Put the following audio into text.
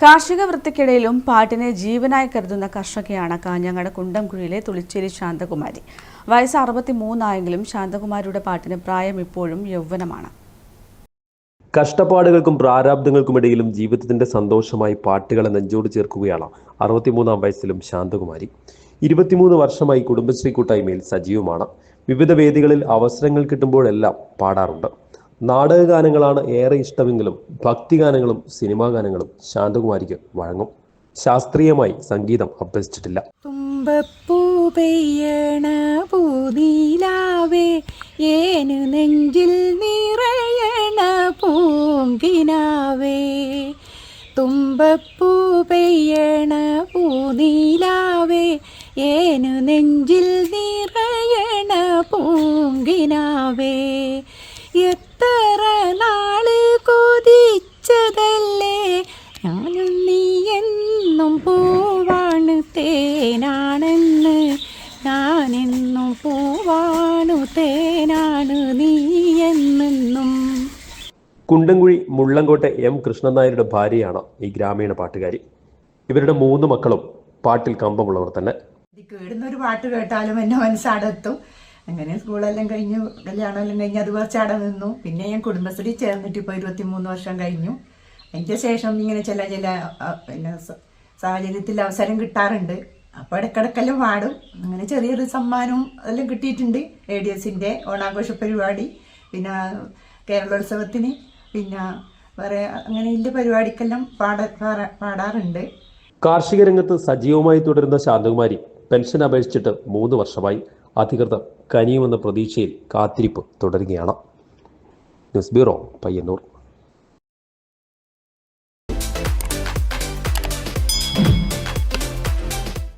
കാർഷിക വൃത്തിക്കിടയിലും പാട്ടിനെ ജീവനായി കരുതുന്ന കർഷകയാണ് കാഞ്ഞങ്ങാട് കുണ്ടംകുഴിയിലെ തുളിച്ചേരി ശാന്തകുമാരി. വയസ്സ് 63 ശാന്തകുമാരിയുടെ പാട്ടിന് പ്രായം ഇപ്പോഴും യൗവനമാണ്. കഷ്ടപ്പാടുകൾക്കും പ്രാരാബ്ദങ്ങൾക്കുമിടയിലും ജീവിതത്തിന്റെ സന്തോഷമായി പാട്ടുകളെ നെഞ്ചോട് ചേർക്കുകയാണ് 63 വയസ്സിലും ശാന്തകുമാരി. 23 വർഷമായി കുടുംബശ്രീ കൂട്ടായ്മയിൽ സജീവമാണ്. വിവിധ വേദികളിൽ അവസരങ്ങൾ കിട്ടുമ്പോഴെല്ലാം പാടാറുണ്ട്. നാടകഗാനങ്ങളാണ് ഏറെ ഇഷ്ടമെങ്കിലും ഭക്തിഗാനങ്ങളും സിനിമാ ഗാനങ്ങളും ശാന്തകുമാരിക്ക് വഴങ്ങും. ശാസ്ത്രീയമായി സംഗീതം അഭ്യസിച്ചിട്ടില്ല. തുമ്പപ്പൂ പെയ്യണ പൂനിലാവേ, ഏനു നെഞ്ചിൽ നിറയണ പൂങ്കിനാവേ. തുമ്പപ്പൂ പെയ്യണ പൂനിലാവേ, ഏനു നെഞ്ചിൽ നിറയണ പൂങ്കിനാവേ. എത്ര നാള് കൊതിച്ചതല്ലേ ഞാനും നീ എന്നും പൂവാണു തേനാണെന്ന്, ഞാനെന്നും പൂവാണു തേനാണ് നീ എന്നെന്നും. കുണ്ടംകുഴി മുള്ളങ്കോട്ടെ എം കൃഷ്ണൻ നായരുടെ ഭാര്യയാണ് ഈ ഗ്രാമീണ പാട്ടുകാരി. ഇവരുടെ 3 മക്കളും പാട്ടിൽ കമ്പമുള്ളവർ തന്നെ. കേടുന്നൊരു പാട്ട് കേട്ടാലും എൻ്റെ മനസ്സടത്തും. അങ്ങനെ സ്കൂളെല്ലാം കഴിഞ്ഞു, കല്യാണമെല്ലാം കഴിഞ്ഞ് അത് കുറച്ച് അട നിന്നു. പിന്നെ ഞാൻ കുടുംബശ്രീ ചേർന്നിട്ട് ഇപ്പോൾ 23 വർഷം കഴിഞ്ഞു. അതിൻ്റെ ശേഷം ഇങ്ങനെ ചില പിന്നെ സാഹചര്യത്തിൽ അവസരം കിട്ടാറുണ്ട്. അപ്പോൾ ഇടയ്ക്കിടയ്ക്കെല്ലാം പാടും. അങ്ങനെ ചെറിയൊരു സമ്മാനവും അതെല്ലാം കിട്ടിയിട്ടുണ്ട്. ADS-ൻ്റെ ഓണാഘോഷ പരിപാടി, പിന്നെ കേരളോത്സവത്തിന്, പിന്നെ വേറെ അങ്ങനെ വലിയ പരിപാടിക്കെല്ലാം പാടാറുണ്ട്. കാർഷിക രംഗത്ത് സജീവമായി തുടരുന്ന ശാന്തകുമാരി പെൻഷൻ അപേക്ഷിച്ചിട്ട് 3 വർഷമായി. അധികൃതർ കനിയുമെന്ന പ്രതീക്ഷയിൽ കാത്തിരിപ്പ് തുടരുകയാണ്. News bureau, Payyanur.